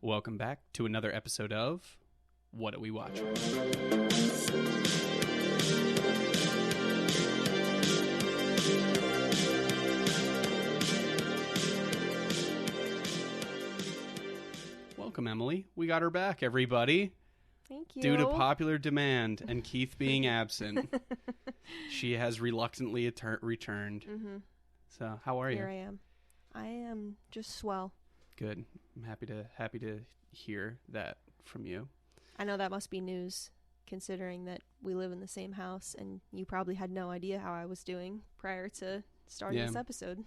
Welcome back to another episode of What Do We Watch? Welcome, Emily. We got her back, everybody. Thank you. Due to popular demand and Keith being absent, she has reluctantly returned. Mm-hmm. So, how are you? Here I am. I am just swell. Good. I'm happy to hear that from you. I know that must be news, considering that we live in the same house, and you probably had no idea how I was doing prior to starting this episode.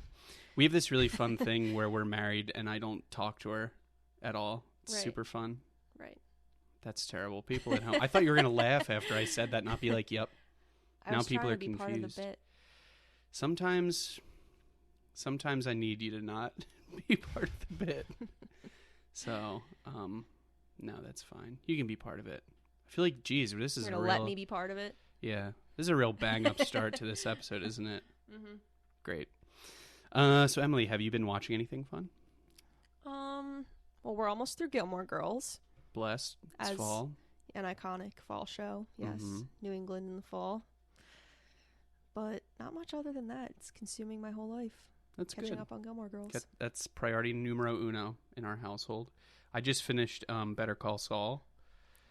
We have this really fun thing where we're married, and I don't talk to her at all. It's super fun. Right. That's terrible. People at home. I thought you were going to laugh after I said that, not be like, yep. Now people are confused. Part of the bit. Sometimes I need you to not be part of the bit. So, no, that's fine. You can be part of it. I feel like, geez, this is let me be part of it. Yeah, this is a real bang-up start to this episode, isn't it? Mm-hmm. Great. So, Emily, have you been watching anything fun? Well, we're almost through Gilmore Girls. Blessed. It's fall. An iconic fall show. Yes. Mm-hmm. New England in the fall. But not much other than that. It's consuming my whole life. That's Catching good. up on Gilmore Girls. That's priority numero uno in our household. I just finished Better Call Saul.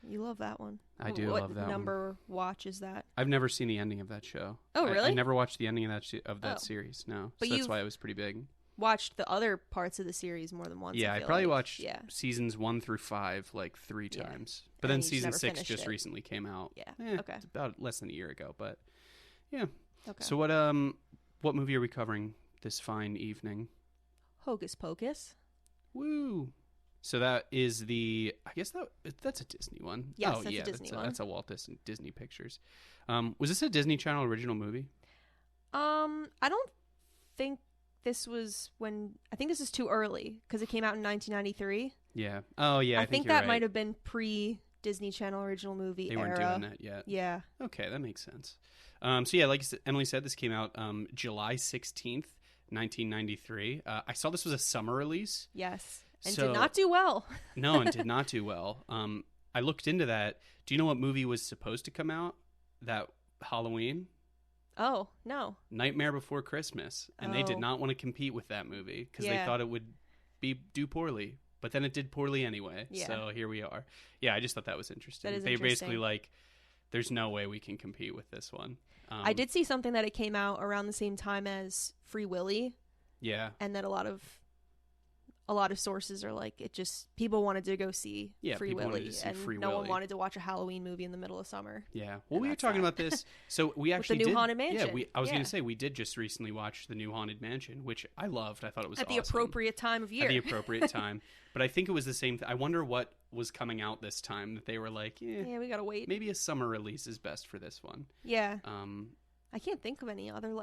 You love that one. I do love that one. What number watch is that? I've never seen the ending of that show. Oh, really? I never watched the ending of that series, no. But so that's why it was pretty big. Watched the other parts of the series more than once. Yeah, I probably watched seasons 1 through 5 like 3 times. But then season 6 just recently came out. Yeah. Okay. It's about less than a year ago, but yeah. Okay. So what movie are we covering this fine evening? Hocus Pocus. Woo. So that is that's a Disney one. Yes, that's a Disney one. That's a Walt Disney Pictures. Was this a Disney Channel original movie? I don't think this was I think this is too early because it came out in 1993. Yeah. Oh, yeah. I think that might have been pre-Disney Channel original movie era. They weren't doing that yet. Yeah. Okay, that makes sense. So yeah, like Emily said, this came out July 16th, 1993. I saw this was a summer release. Yes. And did not do well. No, and did not do well. I looked into that. Do you know what movie was supposed to come out that Halloween? Oh, no. Nightmare Before Christmas. And they did not want to compete with that movie because they thought it would do poorly. But then it did poorly anyway. Yeah. So here we are. Yeah, I just thought that was interesting. They basically there's no way we can compete with this one. I did see something that it came out around the same time as Free Willy. Yeah. And that a lot of sources are like, people wanted to go see Free Willy, and no one wanted to watch a Halloween movie in the middle of summer. Yeah. Well, we were talking about this. So we actually with the new Haunted Mansion. Yeah, I was going to say, we did just recently watch the new Haunted Mansion, which I loved. I thought it was awesome. At the appropriate time of year. At the appropriate time. But I think it was the same I wonder what was coming out this time that they were like, we got to wait. Maybe a summer release is best for this one. Yeah. I can't think of any other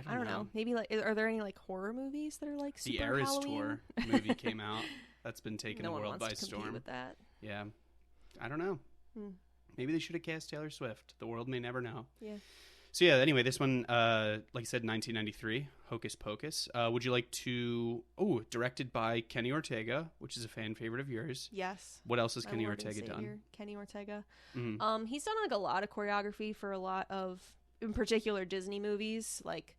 I don't know. Maybe are there any horror movies that are super The Eras Halloween? Tour movie came out. That's been taking the world by storm. No one wants to compete with that. Yeah. I don't know. Maybe they should have cast Taylor Swift. The world may never know. Yeah. So yeah, anyway, this one, like I said, 1993, Hocus Pocus. Would you like to... Oh, directed by Kenny Ortega, which is a fan favorite of yours. Yes. What else has Kenny Ortega done? Kenny Ortega. Mm-hmm. He's done a lot of choreography for a lot of, in particular, Disney movies, like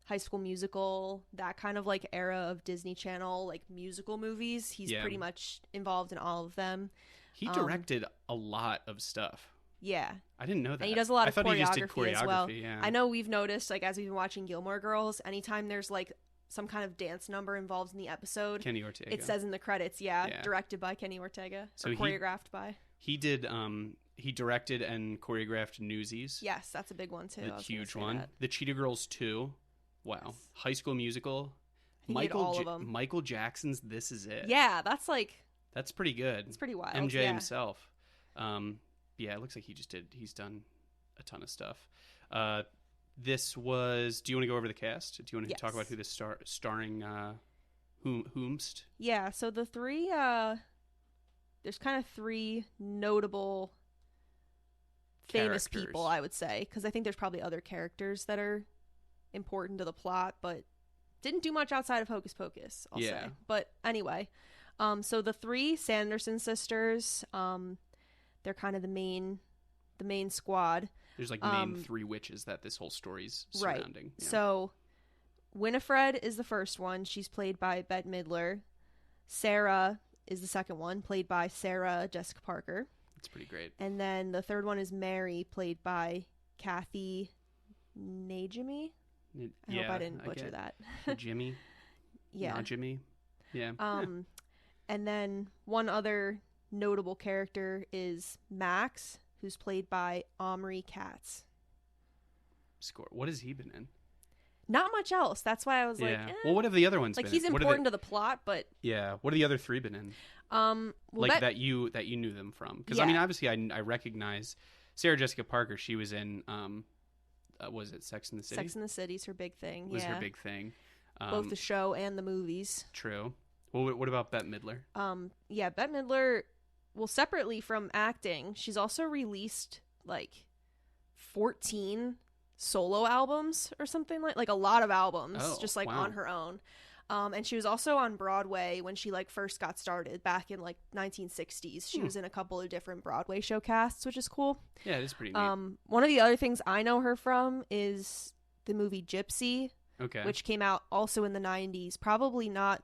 High School Musical, that kind of era of Disney Channel musical movies. He's pretty much involved in all of them. He directed a lot of stuff. Yeah. I didn't know that. And he does a lot of choreography, he just did choreography as well. Yeah. I know we've noticed, as we've been watching Gilmore Girls, anytime there's some kind of dance number involved in the episode, Kenny Ortega. It says in the credits, directed by Kenny Ortega. So choreographed by. He did he directed and choreographed Newsies. Yes, that's a big one too. A huge one. The Cheetah Girls 2. Wow. Yes. High School Musical. Michael Jackson's This Is It. Yeah, that's pretty good. It's pretty wild. MJ himself. Yeah, it looks like he's done a ton of stuff. This was, do you want to go over the cast? Do you want to talk about who this starring whomst? Yeah, so the three, there's kind of three notable famous people, I would say, because I think there's probably other characters that are important to the plot, but didn't do much outside of Hocus Pocus, I'll say. But anyway, So the three Sanderson sisters, they're kind of the main squad. There's like main three witches that this whole story's surrounding. Right. Yeah. So Winifred is the first one. She's played by Bette Midler. Sarah is the second one, played by Sarah Jessica Parker. That's pretty great. And then the third one is Mary, played by Kathy Najimy. I hope I didn't butcher that. Jimmy. Yeah. Not Jimmy. Yeah. And then one other notable character is Max, who's played by Omri Katz. Score. What has he been in? Not much else. That's why I was like, Well, what have the other ones like been he's in? important to the plot, but yeah. What have the other three been in? Well, like that you knew them from? Because I mean, obviously, I recognize Sarah Jessica Parker. She was in was it Sex and the City? Sex and the City's her big thing. Was her big thing. Both the show and the movies. True. Well, what about Bette Midler? Yeah, Bette Midler. Well, separately from acting, she's also released like 14 solo albums or something like a lot of albums, just like on her own. And she was also on Broadway when she like first got started back in like 1960s. She was in a couple of different Broadway show casts, which is cool. Yeah, it is pretty neat. One of the other things I know her from is the movie Gypsy, which came out also in the 90s, probably not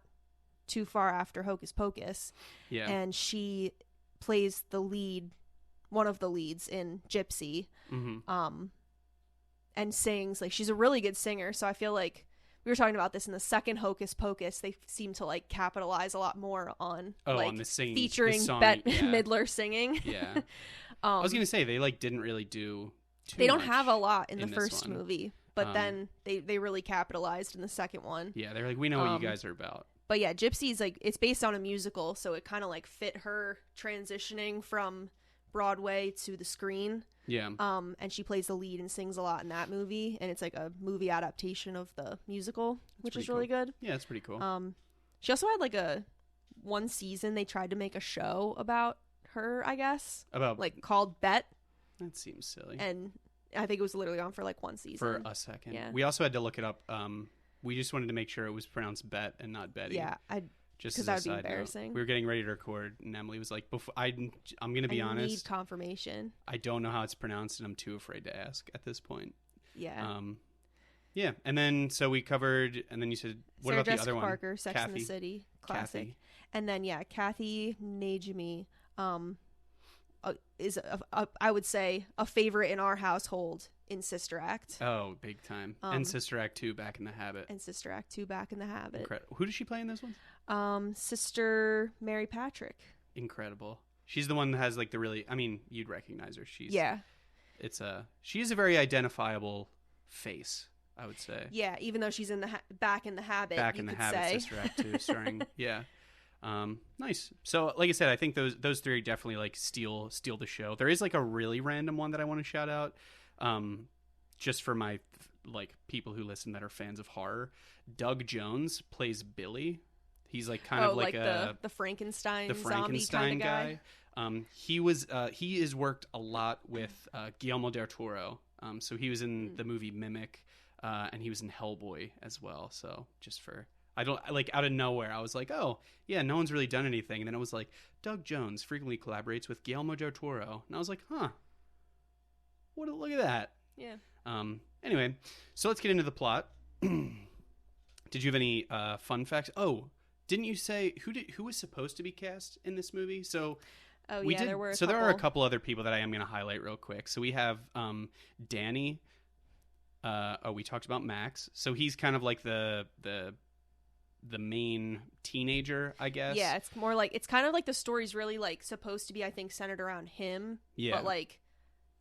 too far after Hocus Pocus. Yeah. And she plays the lead, one of the leads in Gypsy. Mm-hmm. And sings. Like, she's a really good singer, so I feel like we were talking about this in the second Hocus Pocus. They seem to like capitalize a lot more on on the singing, featuring Bette Midler singing. Yeah. I was gonna say they like didn't really do too they don't much have a lot in the first one. movie, but then they really capitalized in the second one. Yeah, they're like, we know what you guys are about. But yeah, Gypsy's like, it's based on a musical, so it kind of like fit her transitioning from Broadway to the screen. Yeah. And she plays the lead and sings a lot in that movie, and it's like a movie adaptation of the musical, which is really good. Yeah, it's pretty cool. She also had like one season they tried to make a show about her, I guess. About like called Bette. That seems silly. And I think it was literally on for like one season. For a second. Yeah. We also had to look it up. We just wanted to make sure it was pronounced Bet and not Betty. Yeah, just because that would be embarrassing. Note. We were getting ready to record, and Emily was like, I'm going to be honest. I need confirmation. I don't know how it's pronounced, and I'm too afraid to ask at this point. Yeah. Yeah, and then so we covered, and then you said, what Sarah about Jessica the other Parker, one? Sex and the City, classic. Kathy. And then Kathy Najimy is I would say a favorite in our household in Sister Act. Oh, big time. And Sister Act 2, Back in the Habit. And Sister Act 2, Back in the Habit. Incredible. Who does she play in those ones? Sister Mary Patrick. Incredible. She's the one that has like the really, I mean, you'd recognize her. She is a very identifiable face, I would say. Yeah, even though she's in the Back in the Habit. Back in the Habit, Sister Act 2, starring. Yeah. Nice. So, like I said, I think those three definitely like steal the show. There is like a really random one that I want to shout out, just for my like people who listen that are fans of horror. Doug Jones plays Billy. He's like kind of like the Frankenstein zombie kind of guy. He has worked a lot with Guillermo del Toro. So he was in the movie Mimic, and he was in Hellboy as well. So just for. I don't like out of nowhere. I was like, oh yeah, no one's really done anything. And then it was like, Doug Jones frequently collaborates with Guillermo del Toro, and I was like, huh, look at that. Yeah. Anyway, so let's get into the plot. Did you have any fun facts? Oh, didn't you say who was supposed to be cast in this movie? So. There were. There are a couple other people that I am going to highlight real quick. So we have Danny. We talked about Max. So he's kind of like the main teenager, I guess. Yeah, it's more like, it's kind of like the story's really like supposed to be, I think, centered around him. Yeah. But like,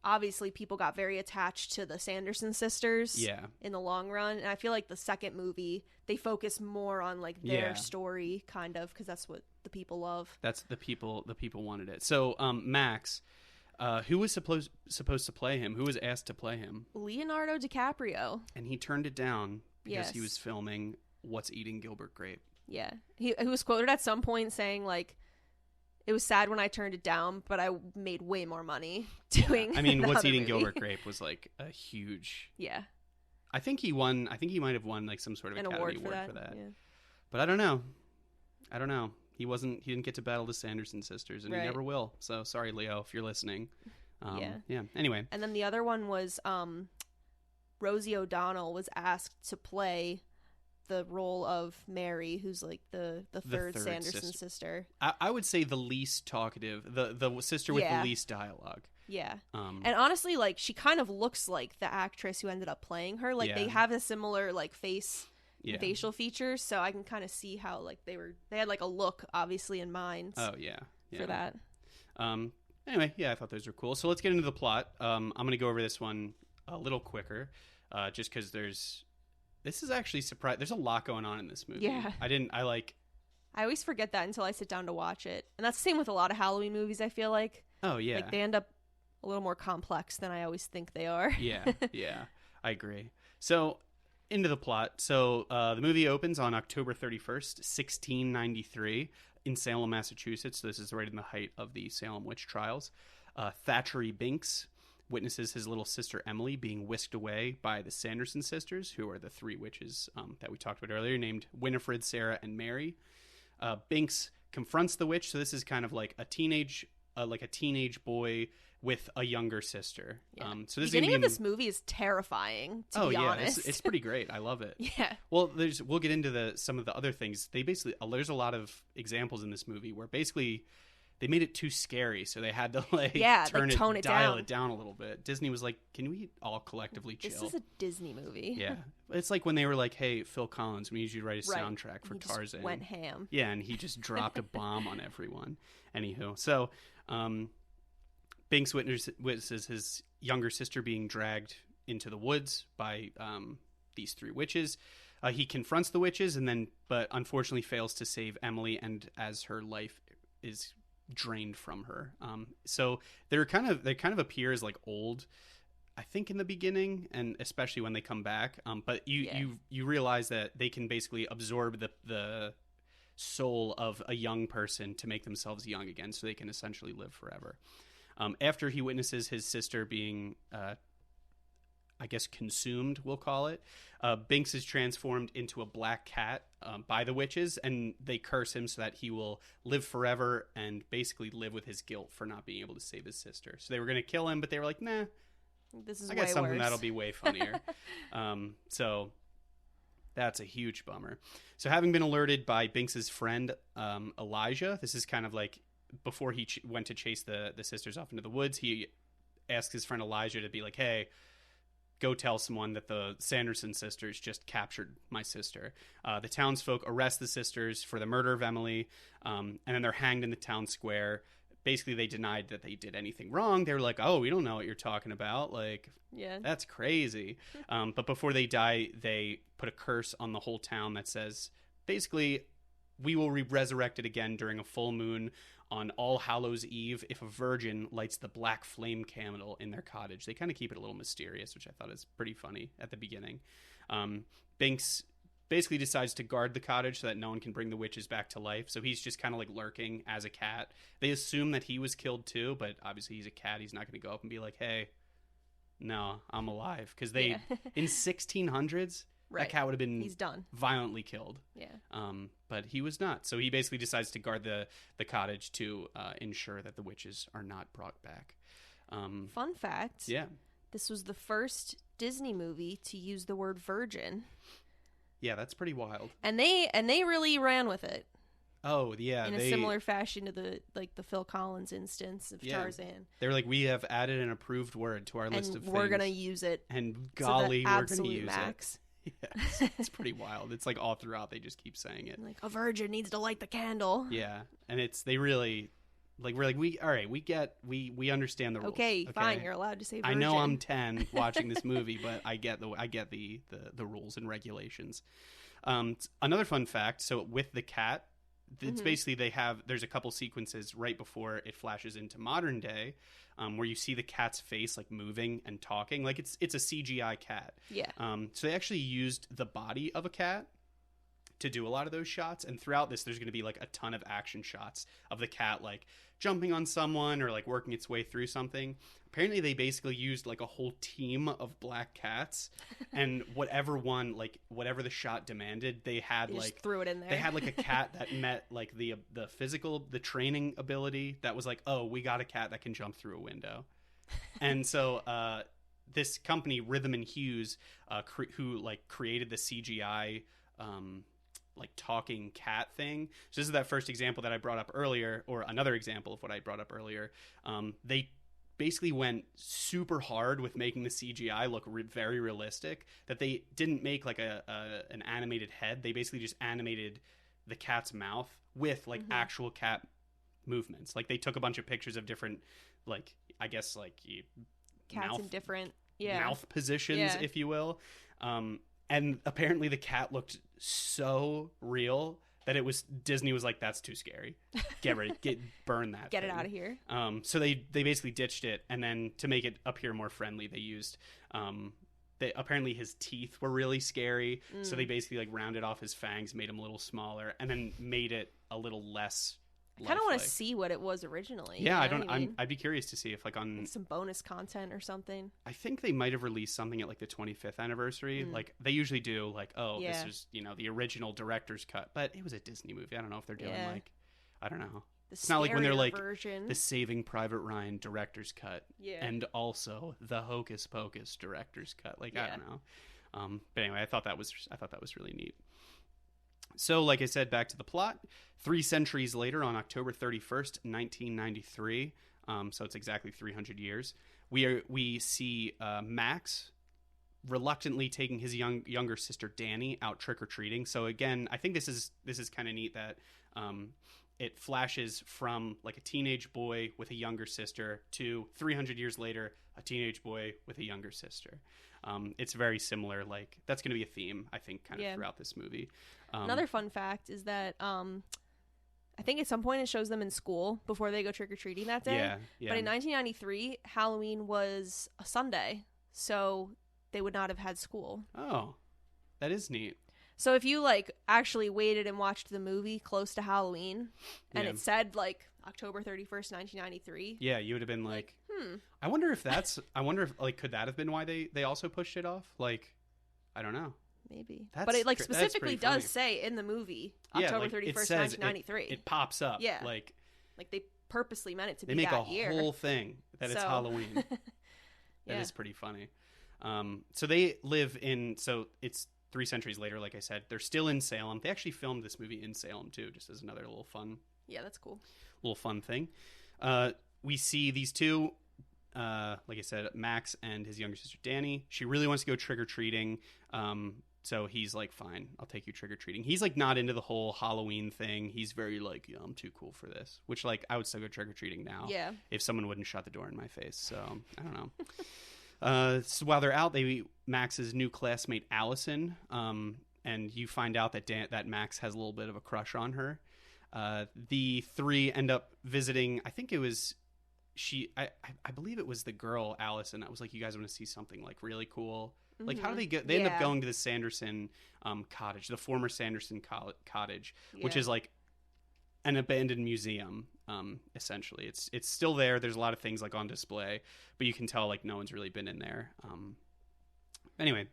obviously people got very attached to the Sanderson sisters. Yeah. In the long run. And I feel like the second movie, they focus more on like their story, kind of, because that's what the people love. That's the people wanted it. So Max, who was supposed to play him? Who was asked to play him? Leonardo DiCaprio. And he turned it down because he was filming What's Eating Gilbert Grape. Yeah. He was quoted at some point saying like, it was sad when I turned it down, but I made way more money doing. I mean, What's Eating Gilbert Grape was like a huge. Yeah. I think he won. I think he might have won like some sort of an Academy award for that. Yeah. But I don't know. he didn't get to battle the Sanderson sisters, and he never will. So sorry, Leo, if you're listening. Yeah. Anyway. And then the other one was Rosie O'Donnell was asked to play the role of Mary, who's like the third Sanderson sister. I would say the least talkative, the sister with the least dialogue. Yeah. And honestly, like, she kind of looks like the actress who ended up playing her. Like, they have a similar, like, facial features, so I can kind of see how, like, they had, like, a look, obviously, in mind. Oh, yeah. For that. Anyway, yeah, I thought those were cool. So let's get into the plot. I'm going to go over this one a little quicker, just because this is actually surprising. There's a lot going on in this movie. Yeah. I always forget that until I sit down to watch it. And that's the same with a lot of Halloween movies, I feel like. Oh, yeah. Like, they end up a little more complex than I always think they are. Yeah, I agree. So, into the plot. So, the movie opens on October 31st, 1693, in Salem, Massachusetts. So this is right in the height of the Salem witch trials. Thackeray Binks witnesses his little sister Emily being whisked away by the Sanderson sisters, who are the three witches that we talked about earlier, named Winifred, Sarah, and Mary. Binks confronts the witch. So this is kind of like a teenage boy with a younger sister. Yeah. So the beginning of this movie is terrifying, to be honest. It's pretty great. I love it. Yeah. Well, we'll get into some of the other things. There's a lot of examples in this movie where basically they made it too scary, so they had to dial it down a little bit. Disney was like, "Can we all collectively chill?" This is a Disney movie. Yeah, it's like when they were like, "Hey, Phil Collins, we need you to write a soundtrack for Tarzan." Just went ham. Yeah, and he just dropped a bomb on everyone. Anywho, so Binks witnesses his younger sister being dragged into the woods by these three witches. He confronts the witches, but unfortunately fails to save Emily, and as her life is drained from her. So they kind of appear as like old, I think, in the beginning, and especially when they come back. But you realize that they can basically absorb the soul of a young person to make themselves young again, so they can essentially live forever. After he witnesses his sister being, I guess, consumed, we'll call it, Binks is transformed into a black cat by the witches, and they curse him so that he will live forever and basically live with his guilt for not being able to save his sister. So they were going to kill him, but they were like, nah, I got something that'll be way funnier. So that's a huge bummer. So having been alerted by Binks's friend, Elijah, this is kind of like before he went to chase the sisters off into the woods, he asked his friend Elijah to be like, hey, go tell someone that the Sanderson sisters just captured my sister. The townsfolk arrest the sisters for the murder of Emily, and then they're hanged in the town square. Basically, they denied that they did anything wrong. They were like, oh, we don't know what you're talking about. Like, yeah, that's crazy. But before they die, they put a curse on the whole town that says, basically, we will be resurrected again during a full moon on All Hallows Eve if a virgin lights the black flame candle in their cottage. They kind of keep it a little mysterious, which I thought is pretty funny at the beginning. Binks basically decides to guard the cottage so that no one can bring the witches back to life. So he's just kind of like lurking as a cat. They assume that he was killed too, but obviously he's a cat. He's not going to go up and be like, hey, no, I'm alive. Because in 1600s, that cat would have been violently killed. Yeah. But he was not. So he basically decides to guard the cottage to ensure that the witches are not brought back. Fun fact. Yeah. This was the first Disney movie to use the word virgin. Yeah, that's pretty wild. And they really ran with it. Oh, yeah. In a similar fashion to the Phil Collins instance of Tarzan. They're like, we have added an approved word to our list of things. We're going to use it. And golly, we're going to use it. Yeah, it's pretty wild. It's like all throughout they just keep saying it. Like, a virgin needs to light the candle. Yeah, and they really, like, we're like, we understand the rules. Okay, fine, you're allowed to say virgin. I know I'm 10 watching this movie, but I get the rules and regulations. Another fun fact, so with the cat, it's basically there's a couple sequences right before it flashes into modern day, where you see the cat's face like moving and talking, like it's a CGI cat. Yeah. So they actually used the body of a cat to do a lot of those shots. And throughout this, there's going to be like a ton of action shots of the cat like jumping on someone or like working its way through something. Apparently they basically used like a whole team of black cats, and whatever the shot demanded, they had they like just threw it in there. They had like a cat that met like the training ability that was like, oh, we got a cat that can jump through a window. And so this company, Rhythm and Hughes, who like created the CGI like talking cat thing. So this is that first example that I brought up earlier, or another example of what I brought up earlier. They basically went super hard with making the CGI look very realistic, that they didn't make like an animated head. They basically just animated the cat's mouth with like actual cat movements. Like they took a bunch of pictures of different, like, I guess like cats in different mouth positions, if you will. And apparently the cat looked so real that Disney was like, that's too scary. Burn that. Get it out of here. So they basically ditched it, and then to make it appear more friendly, they used apparently his teeth were really scary, so they basically like rounded off his fangs, made him a little smaller, and then made it a little less. I kind of want to see what it was originally. Yeah, I'd be curious to see if like some bonus content or something. I think they might have released something at like the 25th anniversary. Like they usually do, like, this is the original director's cut, but it was a Disney movie. I don't know if they're doing like, I don't know. It's not like when they're like the Saving Private Ryan director's cut, and also the Hocus Pocus director's cut. Like I don't know. But anyway, I thought that was really neat. So, like I said, back to the plot. 3 centuries later, on October 31st, 1993, so it's exactly 300 years, we see Max reluctantly taking his younger sister Danny out trick-or-treating. So again, I think this is kind of neat that it flashes from like a teenage boy with a younger sister to 300 years later, a teenage boy with a younger sister. It's very similar. Like that's going to be a theme, I think, kind of throughout this movie. Another fun fact is that I think at some point it shows them in school before they go trick-or-treating that day. Yeah. But in 1993, Halloween was a Sunday, so they would not have had school. Oh, that is neat. So if you like actually waited and watched the movie close to Halloween and it said like October 31st, 1993. Yeah, you would have been like, I wonder if like, could that have been why they also pushed it off? Like, I don't know. Maybe. But it like specifically does say in the movie October 31st, 1993. It pops up. Yeah. Like they purposely meant it to be that year. They make a whole thing that it's Halloween. That is pretty funny. So they live so it's 3 centuries later, like I said. They're still in Salem. They actually filmed this movie in Salem too, just as another little fun. Yeah, that's cool. Little fun thing. We see these two, like I said, Max and his younger sister Danny. She really wants to go trick-or-treating. So he's like, fine, I'll take you trick-or-treating. He's like not into the whole Halloween thing. He's very like, I'm too cool for this. Which like I would still go trick-or-treating now. Yeah. If someone wouldn't shut the door in my face. So I don't know. So while they're out, they meet Max's new classmate Allison. And you find out that Max has a little bit of a crush on her. The three end up visiting, I think it was I believe it was the girl Allison that was like, you guys want to see something like really cool? Like, how do they get? They end up going to the Sanderson cottage, the former Sanderson cottage, which is like an abandoned museum. Essentially, it's still there. There's a lot of things like on display, but you can tell like no one's really been in there. Anyway,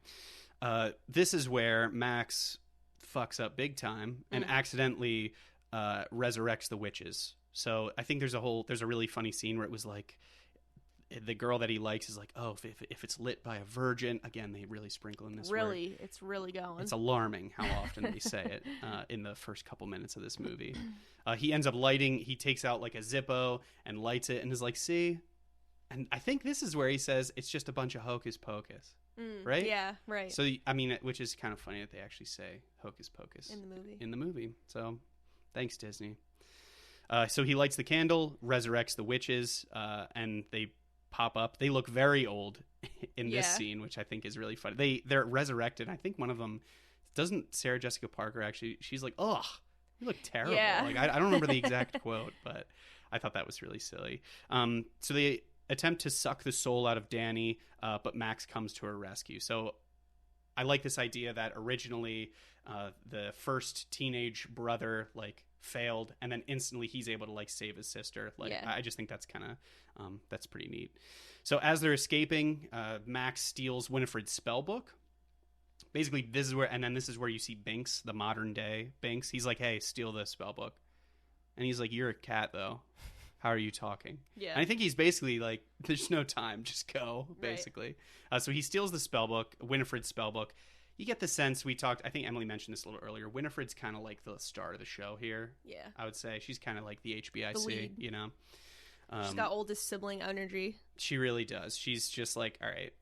this is where Max fucks up big time and accidentally resurrects the witches. So I think there's a really funny scene where it was like, the girl that he likes is like, oh, if it's lit by a virgin, again, they really sprinkle in this word. It's really going. It's alarming how often they say it in the first couple minutes of this movie. He ends up he takes out like a Zippo and lights it and is like, see? And I think this is where he says, it's just a bunch of hocus pocus. Right? Yeah, right. So, I mean, which is kind of funny that they actually say hocus pocus. In the movie. So, thanks, Disney. So he lights the candle, resurrects the witches, and they pop up. They look very old in this scene, which I think is really funny. They're resurrected. I think one of them doesn't. Sarah Jessica Parker actually. She's like, "Ugh, you look terrible." Yeah. Like I don't remember the exact quote, but I thought that was really silly. So they attempt to suck the soul out of Danny, but Max comes to her rescue. So I like this idea that originally the first teenage brother like failed, and then instantly he's able to like save his sister. Like I just think that's kind of that's pretty neat. So as they're escaping, Max steals Winifred's spell book. Basically, this is where you see Binks, the modern day Binks. He's like, "Hey, steal the spell book," and he's like, "You're a cat, though. How are you talking?" Yeah. And I think he's basically like, "There's no time, just go." Basically, right. So he steals the spell book, Winifred's spell book. You get the sense I think Emily mentioned this a little earlier. Winifred's kind of like the star of the show here. Yeah, I would say she's kind of like the HBIC. The lead. You know, she's got oldest sibling energy. She really does. She's just like, all right,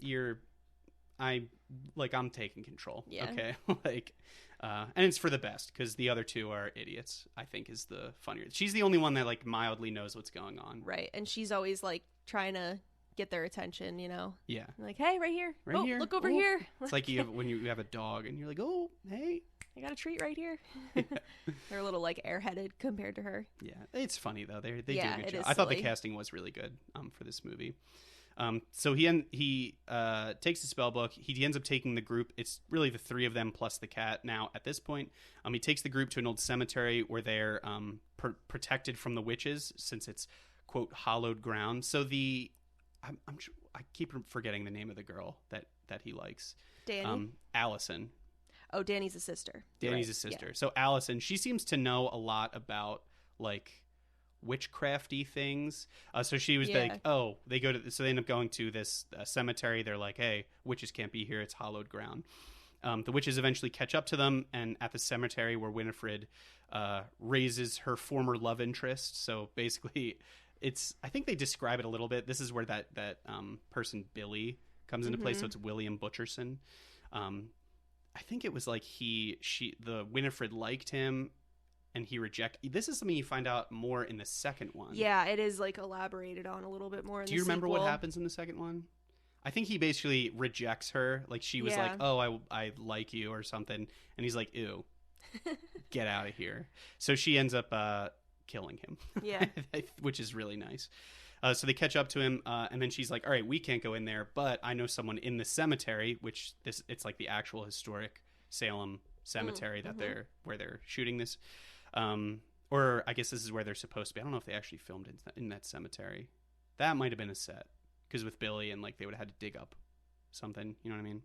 I'm taking control. Yeah. Okay. Like, and it's for the best because the other two are idiots, I think is the funnier. She's the only one that like mildly knows what's going on. Right. And she's always like trying to get their attention, you know? Yeah. Like, hey, right here. Right here. Look over here. It's like when you have a dog and you're like, oh, hey. I got a treat right here. They're a little like airheaded compared to her. Yeah. It's funny though. They do a good job. I thought the casting was really good for this movie. So he takes the spell book. He ends up taking the group. It's really the three of them plus the cat. Now at this point, he takes the group to an old cemetery where they're protected from the witches since it's quote hallowed ground. So I keep forgetting the name of the girl that he likes. Danny. Allison. Oh, Danny's a sister. Danny's a sister. Yeah. So Allison, she seems to know a lot about like witchcrafty things. So she was like, oh, they end up going to this cemetery. They're like, hey, witches can't be here. It's hallowed ground. The witches eventually catch up to them, and at the cemetery where Winifred raises her former love interest. So basically, I think they describe it a little bit. This is where that person Billy comes into play. So it's William Butcherson. I think it was like the Winifred liked him and he rejected. This is something you find out more in the second one. Yeah, it is like elaborated on a little bit more in the sequel. Do you remember what happens in the second one? I think he basically rejects her. Like she was like, oh, I like you or something. And he's like, ew, get out of here. So she ends up killing him. Yeah. Which is really nice. So they catch up to him, and then she's like, all right, we can't go in there, but I know someone in the cemetery, it's like the actual historic Salem cemetery where they're shooting this. Or I guess this is where they're supposed to be. I don't know if they actually filmed in that cemetery. That might have been a set, because with Billy and like they would have had to dig up something, you know what I mean?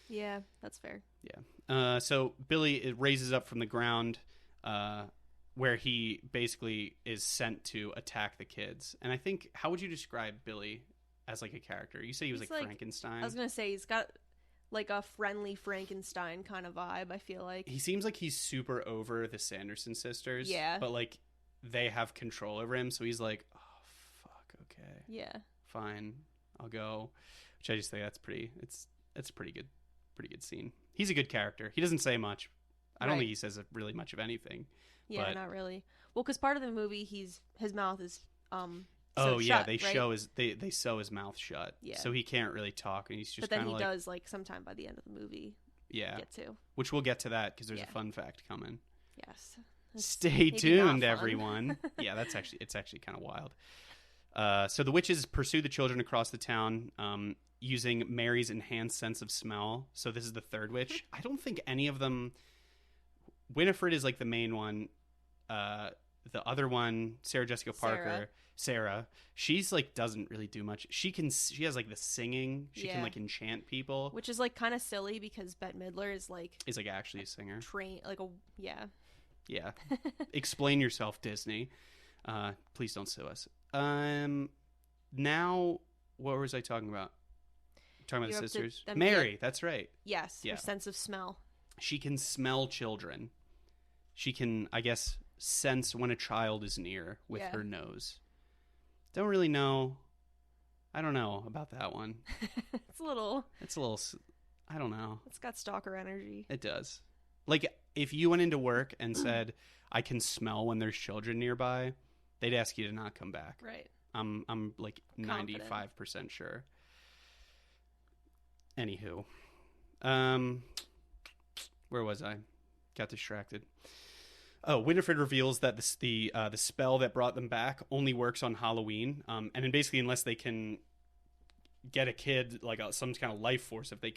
Yeah, that's fair. Yeah. So Billy raises up from the ground, where he basically is sent to attack the kids. And I think, how would you describe Billy as like a character? You say he was like Frankenstein. I was going to say he's got like a friendly Frankenstein kind of vibe, I feel like. He seems like he's super over the Sanderson sisters. Yeah. But like they have control over him. So he's like, oh, fuck, okay. Yeah. Fine, I'll go. Which I just think that's a pretty good scene. He's a good character. He doesn't say much. I don't think he says really much of anything. Yeah, but not really. Well, because part of the movie, his mouth is shut, they sew his mouth shut. Yeah. So he can't really talk, and he's just. But then he does like sometime by the end of the movie. Yeah. Get to. Which we'll get to that because there's a fun fact coming. Yes. Stay tuned, everyone. Yeah, it's actually kind of wild. So the witches pursue the children across the town, using Mary's enhanced sense of smell. So this is the third witch. I don't think any of them. Winifred is like the main one. The other one, Sarah Jessica Parker, Sarah, she's like doesn't really do much. She has like the singing. She can like enchant people, which is like kind of silly because Bette Midler is like actually a singer. Yeah. Explain yourself, Disney. Please don't sue us. Now, what was I talking about? Talking about the sisters. Mary, that's right. Yes. Her sense of smell. She can smell children. She can, I guess, sense when a child is near with her nose. Don't really know. I don't know about that one. It's a little. I don't know. It's got stalker energy. It does. Like, if you went into work and said, I can smell when there's children nearby, they'd ask you to not come back. Right. I'm like 95% sure. Anywho. Where was I? Got distracted. Oh, Winifred reveals that the spell that brought them back only works on Halloween. And then basically, unless they can get a kid, like some kind of life force. If they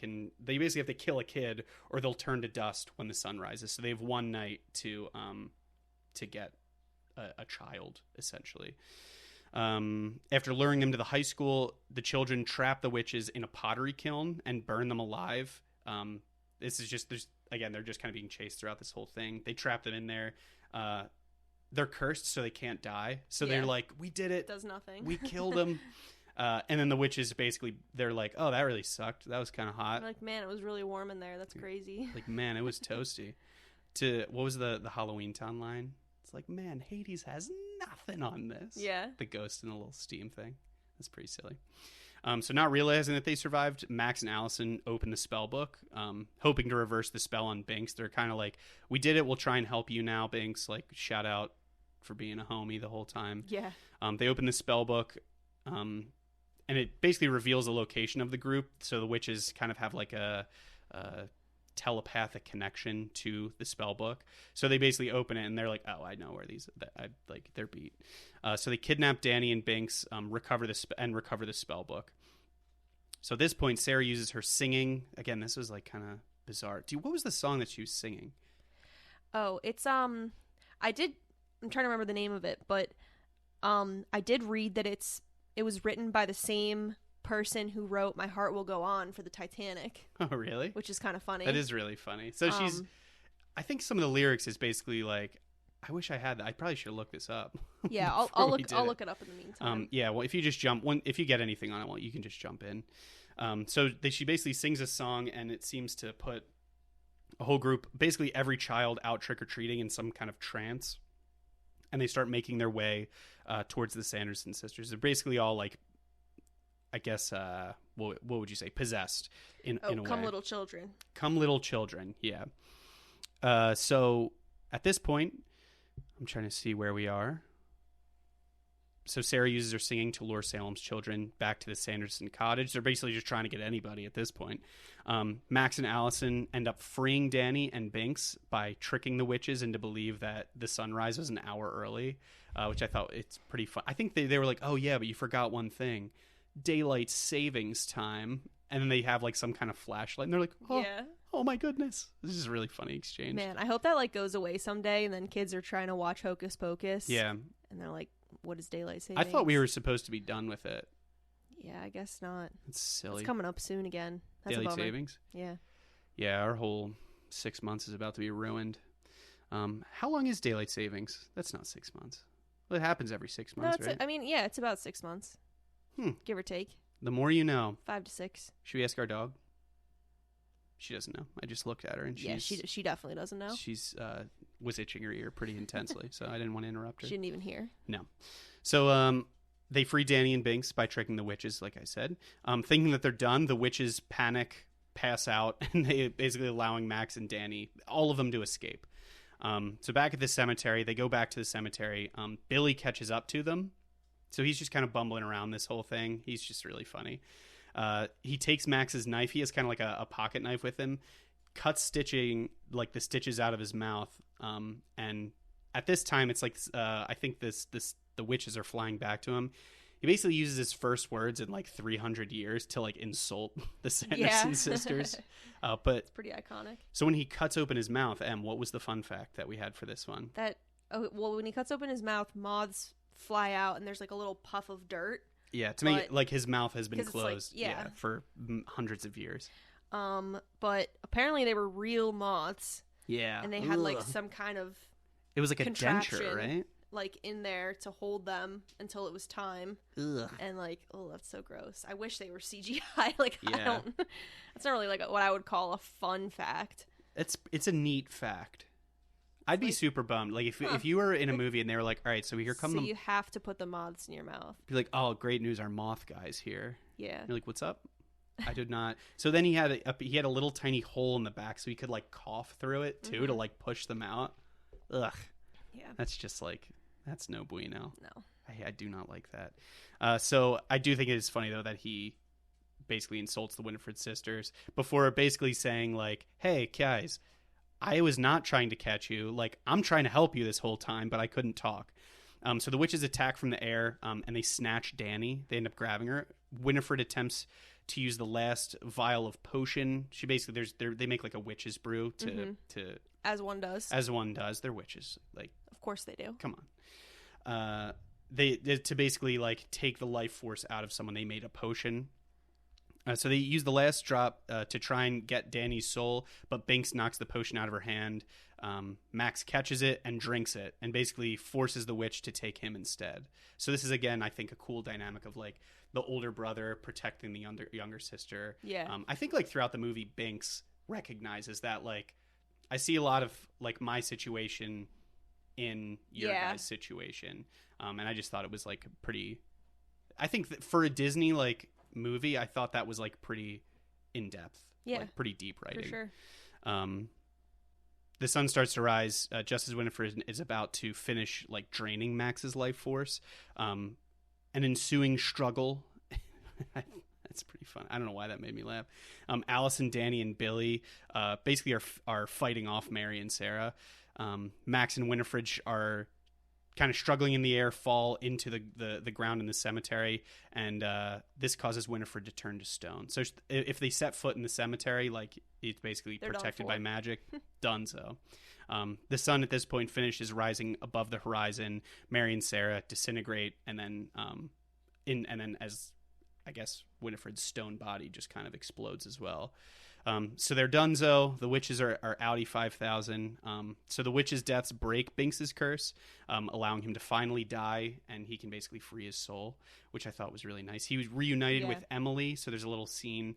basically have to kill a kid or they'll turn to dust when the sun rises. So they have one night to get a child, essentially. After luring them to the high school, the children trap the witches in a pottery kiln and burn them alive. This is just, they're just kind of being chased throughout this whole thing. They trap them in there. They're cursed, so they can't die. So they're like, we did it. Does nothing. We killed them. And then the witches basically, they're like, oh, that really sucked. That was kind of hot. I'm like, man, it was really warm in there. That's crazy. Like, man, it was toasty. What was the Halloween Town line? It's like, man, Hades has nothing on this. Yeah. The ghost and the little steam thing. That's pretty silly. So not realizing that they survived, Max and Allison open the spell book, hoping to reverse the spell on Binks. They're kind of like, we did it. We'll try and help you now, Binks. Like, shout out for being a homie the whole time. Yeah. They open the spell book, and it basically reveals the location of the group. So the witches kind of have like a telepathic connection to the spell book. So they basically open it and they're like, oh, I know where they're beat. So they kidnap Danny and Binks, recover the spell book. So at this point, Sarah uses her singing. Again, this was like kind of bizarre. What was the song that she was singing? Oh, it's I'm trying to remember the name of it, but I did read that it was written by the same person who wrote My Heart Will Go On for the Titanic. Oh, really? Which is kind of funny. That is really funny. So I think some of the lyrics is basically like, I wish I had that. I probably should have looked this up. Yeah, I'll look it up in the meantime. Yeah, well, if you just if you get anything on it, well, you can just jump in. She basically sings a song, and it seems to put a whole group, basically every child, out trick-or-treating in some kind of trance. And they start making their way towards the Sanderson sisters. They're basically all like, I guess, what would you say? Possessed in a way. Come little children. Come little children, yeah. So at this point, I'm trying to see where we are. So Sarah uses her singing to lure Salem's children back to the Sanderson cottage. They're basically just trying to get anybody at this point. Max and Allison end up freeing Danny and Binks by tricking the witches into believe that the sunrise was an hour early, which I thought it's pretty fun. I think they were like, oh yeah, but you forgot one thing. Daylight savings time. And then they have like some kind of flashlight and they're like, oh my goodness. This is a really funny exchange. Man, I hope that like goes away someday and then kids are trying to watch Hocus Pocus. Yeah. And they're like, what is daylight savings? I thought we were supposed to be done with it. Yeah, I guess not. It's silly. It's coming up soon again. That's daylight savings? Yeah. Yeah, our whole 6 months is about to be ruined. How long is daylight savings? That's not 6 months. Well, it happens every 6 months, right? It's about 6 months. Give or take. The more you know. 5 to 6. Should we ask our dog? She doesn't know. I just looked at her and she definitely doesn't know. She's was itching her ear pretty intensely, so I didn't want to interrupt her. She didn't even hear. No. So they free Danny and Binks by tricking the witches, like I said. Thinking that they're done, the witches panic, pass out, and they basically allowing Max and Danny, all of them, to escape. So back at the cemetery, they go back to the cemetery. Billy catches up to them. So he's just kind of bumbling around this whole thing. He's just really funny. He takes Max's knife. He has kind of like a pocket knife with him. Cuts the stitches out of his mouth. And at this time, it's like I think the witches are flying back to him. He basically uses his first words in like 300 years to like insult the Sanderson sisters. But it's pretty iconic. So when he cuts open his mouth, what was the fun fact that we had for this one? When he cuts open his mouth, moths fly out and there's like a little puff of dirt. Yeah, to make it like his mouth has been closed for hundreds of years. But apparently they were real moths. Yeah. And they had like some kind of it was like a denture, right? Like in there to hold them until it was time. Ugh. And like, oh, that's so gross. I wish they were CGI. Like, yeah. I don't. That's not really like what I would call a fun fact. It's a neat fact. I'd be super bummed. Like if you were in a movie and they were like, all right, so here come so you have to put the moths in your mouth. Be like, oh, great news, our moth guy's here. Yeah. And you're like, what's up? I did not. So then he had a little tiny hole in the back so he could like cough through it too to like push them out. Ugh. Yeah. That's just like, that's no bueno. No. I do not like that. So I do think it is funny though that he basically insults the Winifred sisters before basically saying like, hey guys, I was not trying to catch you. Like, I'm trying to help you this whole time, but I couldn't talk. So the witches attack from the air, and they snatch Danny. They end up grabbing her. Winifred attempts to use the last vial of potion. She basically they make like a witch's brew to as one does. They're witches, like, of course they do. Come on. They to basically like take the life force out of someone. They made a potion. So they use the last drop to try and get Danny's soul, but Binks knocks the potion out of her hand. Max catches it and drinks it and basically forces the witch to take him instead. So this is, again, I think, a cool dynamic of like the older brother protecting the younger sister. Yeah. I think like throughout the movie, Binks recognizes that, like, I see a lot of like my situation in your guys' situation. And I just thought it was like pretty, I think that for a Disney like movie, I thought that was like pretty in depth, like pretty deep writing. For sure. The sun starts to rise just as Winifred is about to finish like draining Max's life force. An ensuing struggle. That's pretty fun. I don't know why that made me laugh. Allison, Danny, and Billy basically are fighting off Mary and Sarah. Max and Winifred are kind of struggling in the air, fall into the ground in the cemetery, and this causes Winifred to turn to stone. So if they set foot in the cemetery, like, it's basically protected by magic. Donezo. The sun at this point finishes rising above the horizon. Mary and Sarah disintegrate, and then as I guess Winifred's stone body just kind of explodes as well. So they're donezo. The witches are outie 5,000. So the witches' deaths break Binks's curse, allowing him to finally die, and he can basically free his soul, which I thought was really nice. He was reunited with Emily, so there's a little scene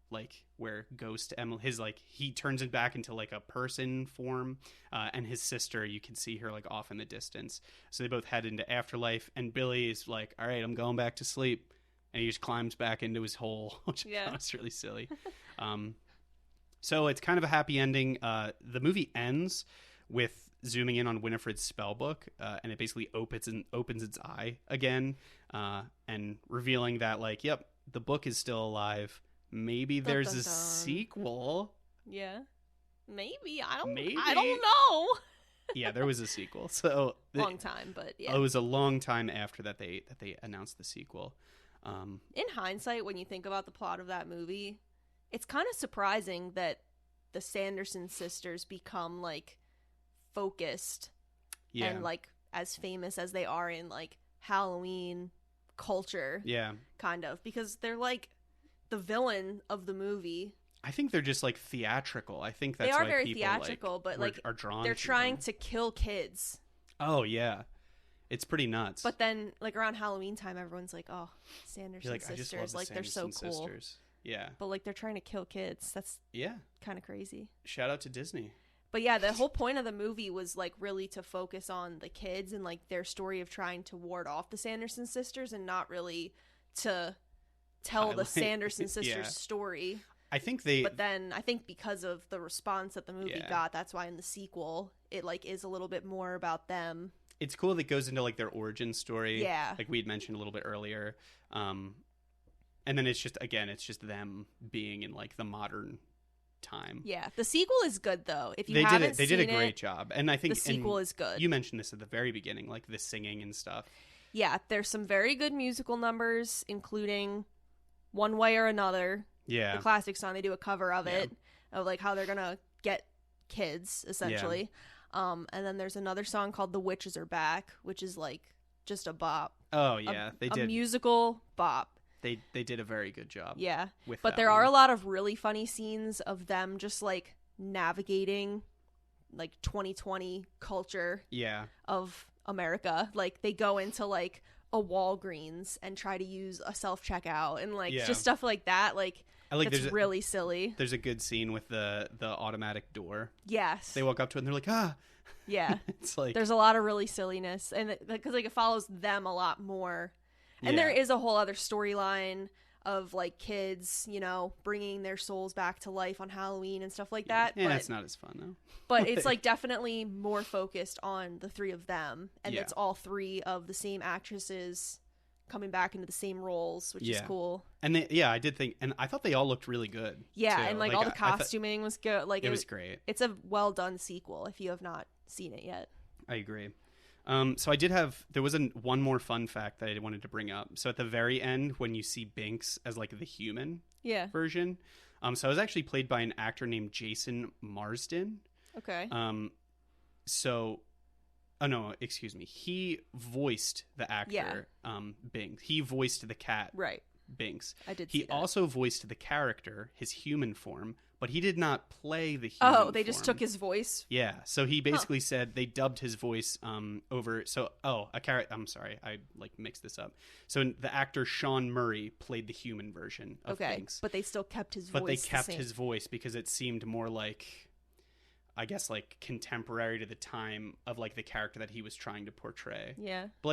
like where Ghost Emily, he turns it back into like a person form, and his sister, you can see her like off in the distance. So they both head into afterlife, and Billy is like, all right, I'm going back to sleep. And he just climbs back into his hole, which I thought was really silly. So it's kind of a happy ending. The movie ends with zooming in on Winifred's spell book, and it basically opens its eye again, and revealing that, like, yep, the book is still alive. Maybe there's a sequel. Yeah, maybe. I don't know. Yeah, there was a sequel. So long time, but yeah, it was a long time after that they announced the sequel. In hindsight, when you think about the plot of that movie, it's kind of surprising that the Sanderson sisters become like focused and like as famous as they are in like Halloween culture. Yeah. Kind of, because they're like the villain of the movie. I think they're just like theatrical. I think that's they are why very people, theatrical, like, but like are drawn. They're trying to kill kids. Oh yeah. It's pretty nuts. But then, like, around Halloween time, everyone's like, oh, Sanderson like, sisters. Like, they're so cool. Sisters. Yeah. But, like, they're trying to kill kids. That's kind of crazy. Shout out to Disney. But, yeah, the whole point of the movie was, like, really to focus on the kids and, like, their story of trying to ward off the Sanderson sisters and not really to tell the Sanderson sisters' story. I think But then, I think because of the response that the movie got, that's why in the sequel, it, like, is a little bit more about them. It's cool that it goes into like their origin story, like we had mentioned a little bit earlier, and then it's just them being in like the modern time. Yeah, the sequel is good though. If you they did a great job, and I think the sequel is good. You mentioned this at the very beginning, like the singing and stuff. Yeah, there's some very good musical numbers, including One Way or Another. Yeah, the classic song. They do a cover of it, of like how they're gonna get kids essentially. Yeah. And then there's another song called The Witches Are Back, which is like just a bop. Oh yeah, they did a musical bop. They did a very good job. Yeah, but there are a lot of really funny scenes of them just like navigating like 2020 culture. Yeah, of America. Like they go into like a Walgreens and try to use a self-checkout and like just stuff like that. Like. It's really silly. There's a good scene with the automatic door. Yes. They walk up to it and they're like, ah. Yeah. It's like there's a lot of really silliness, and because like it follows them a lot more, and there is a whole other storyline of like kids, you know, bringing their souls back to life on Halloween and stuff like that. Yeah, it's not as fun though. But it's like definitely more focused on the three of them, and it's all three of the same actresses coming back into the same roles, which is cool. And I did think, and I thought they all looked really good. Yeah, too. And like all the costuming was good. Like it was great. It's a well done sequel if you have not seen it yet. I agree. So there was one more fun fact that I wanted to bring up. So at the very end, when you see Binks as like the human version, so I was actually played by an actor named Jason Marsden. Okay. No, excuse me. He voiced the actor, Binks. He voiced the cat, right? Binks. I did see that. He also voiced the character, his human form, but he did not play the human form. Oh, they just took his voice? Yeah. So he basically said they dubbed his voice over. So, I'm sorry. I mixed this up. So the actor Sean Murray played the human version of Binks. But they still kept his voice. But they kept his voice because it seemed more like, I guess, like contemporary to the time of like the character that he was trying to portray. Yeah. But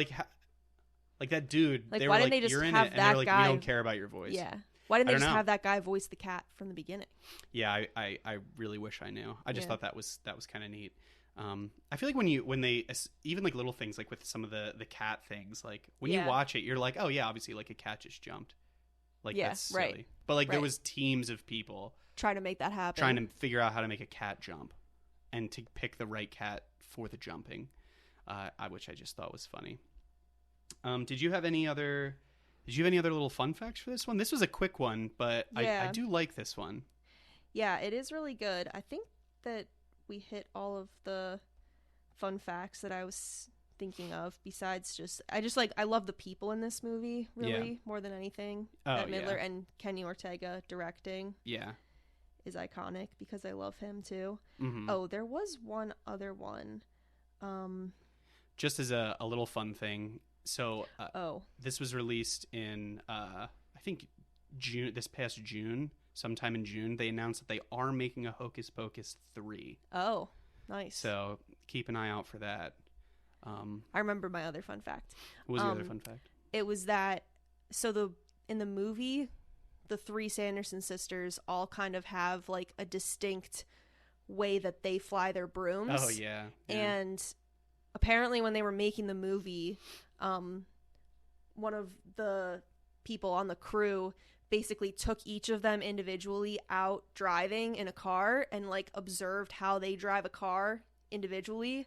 like that dude, like, they why were didn't like, they just you're in have it, and that they're like, guy... we don't care about your voice. Yeah. Why didn't they just have that guy voice the cat from the beginning? Yeah, I really wish I knew. I just thought that was kind of neat. I feel like when they even like little things like with some of the cat things, like when you watch it, you're like, oh yeah, obviously like a cat just jumped. Like that's silly. Right. But like there was teams of people trying to make that happen, trying to figure out how to make a cat jump and to pick the right cat for the jumping, which I just thought was funny. Did you have any other little fun facts for this one? This was a quick one, but I do like this one. Yeah, it is really good. I think that we hit all of the fun facts that I was thinking of. Besides I love the people in this movie, really, more than anything. Bette Midler and Kenny Ortega directing. Yeah. Is iconic because I love him too. Mm-hmm. Oh, there was one other one. Just as a little fun thing. So this was released in I think June, this past June, sometime in June. They announced that they are making a Hocus Pocus 3. Oh, nice. So keep an eye out for that. I remember my other fun fact. What was the other fun fact? It was that in the movie, the three Sanderson sisters all kind of have like a distinct way that they fly their brooms. Oh yeah. And apparently when they were making the movie, one of the people on the crew basically took each of them individually out driving in a car and like observed how they drive a car individually,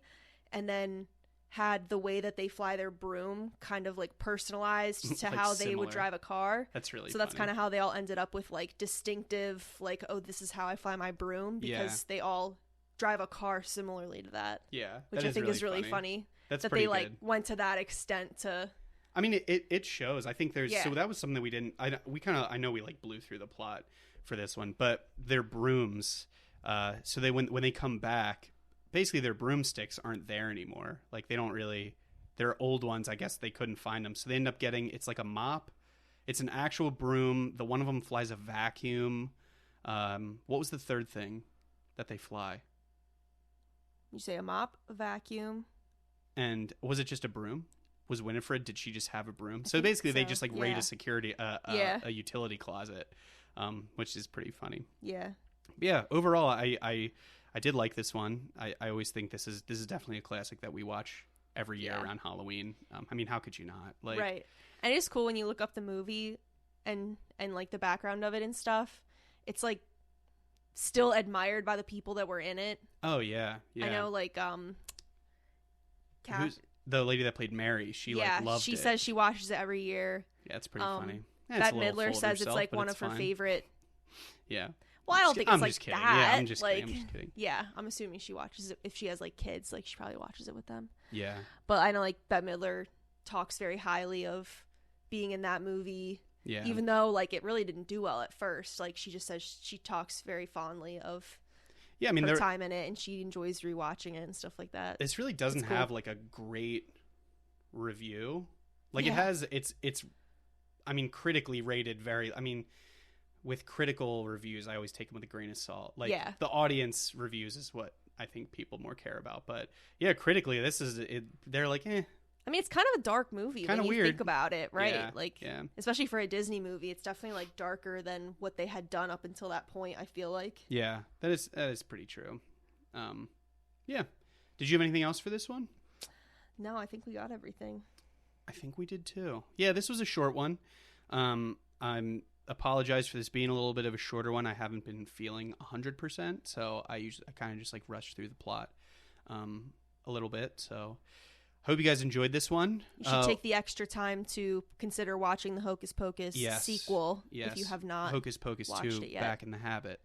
and then had the way that they fly theirber kind of like personalized to like how they would drive a car. That's really so that's kind of how they all ended up with like distinctive, like, oh, this is how I fly my broom, because they all drive a car similarly to that. Yeah, which I think is really funny. That's that pretty they like good. Went to that extent to. I mean, it shows. I think there's so that was something that we didn't. I know we like blew through the plot for this one, but their brooms. So they when they come back, basically their broomsticks aren't there anymore. Like they don't really. They're old ones. I guess they couldn't find them, so they end up getting. It's like a mop. It's an actual broom. The one of them flies a vacuum. What was the third thing that they fly? You say a mop, a vacuum. And was it just a broom? Was Winifred, did she just have a broom? So basically they just like raid a security, a utility closet, which is pretty funny. Yeah. Yeah. Overall, I did like this one. I always think this is definitely a classic that we watch every year around Halloween. I mean, how could you not? Like, right. And it's cool when you look up the movie and like the background of it and stuff. It's like still admired by the people that were in it. Oh yeah. Yeah. I know, like Who's the lady that played Mary? She like loved it. She says she watches it every year. Yeah, it's pretty funny. Bette Midler says it's like one of her favorite. Yeah. Well, I don't think it's like kidding. that. Yeah, I'm just kidding. Yeah, I'm assuming she watches it if she has like kids. Like she probably watches it with them. Yeah. But I know like Bette Midler talks very highly of being in that movie. Yeah. Even though like it really didn't do well at first, like she just says she talks very fondly of. Yeah, I mean, her time in it, and she enjoys rewatching it and stuff like that. This really doesn't have like a great review. Like it has, it's. I mean, critically rated. With critical reviews, I always take them with a grain of salt. Like the audience reviews is what I think people more care about. But yeah, critically, this is it. They're like, eh. I mean, it's kind of a dark movie when you think about it, right? Yeah, especially for a Disney movie, it's definitely like darker than what they had done up until that point, I feel like. Yeah, that is pretty true. Yeah. Did you have anything else for this one? No, I think we got everything. I think we did too. Yeah, this was a short one. I'm apologize for this being a little bit of a shorter one. I haven't been feeling 100%, so I kind of just like rush through the plot a little bit. So Hope you guys enjoyed this one. You should take the extra time to consider watching the Hocus Pocus sequel if you have not Hocus Pocus watched 2, it yet. Back in the Habit.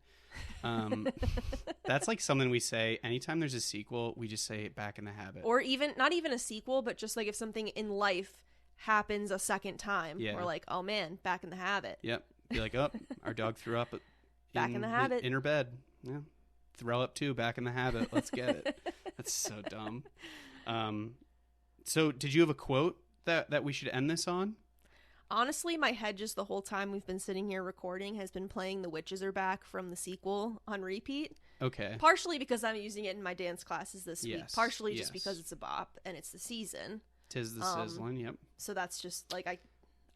That's like something we say anytime there's a sequel, we just say Back in the Habit. Or even, not even a sequel, but just like if something in life happens a second time, we're like, oh man, Back in the Habit. Yep. Be like, oh, our dog threw up Back in the Habit. In her bed. Yeah. Throw up too, Back in the Habit. Let's get it. That's so dumb. So did you have a quote that we should end this on? Honestly, my head just the whole time we've been sitting here recording has been playing The Witches Are Back from the sequel on repeat. Okay. Partially because I'm using it in my dance classes this week. Partially just because it's a bop and it's the season. 'Tis the sizzling, yep. So that's just like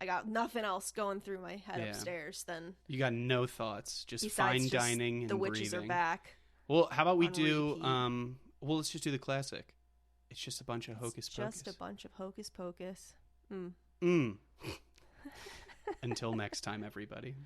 I got nothing else going through my head upstairs than... You got no thoughts, just fine dining and The Witches breathing. Are Back. Well, how about we do... well, let's just do the classic. It's just a bunch of Hocus Pocus. Just a bunch of Hocus Pocus. Until next time, everybody.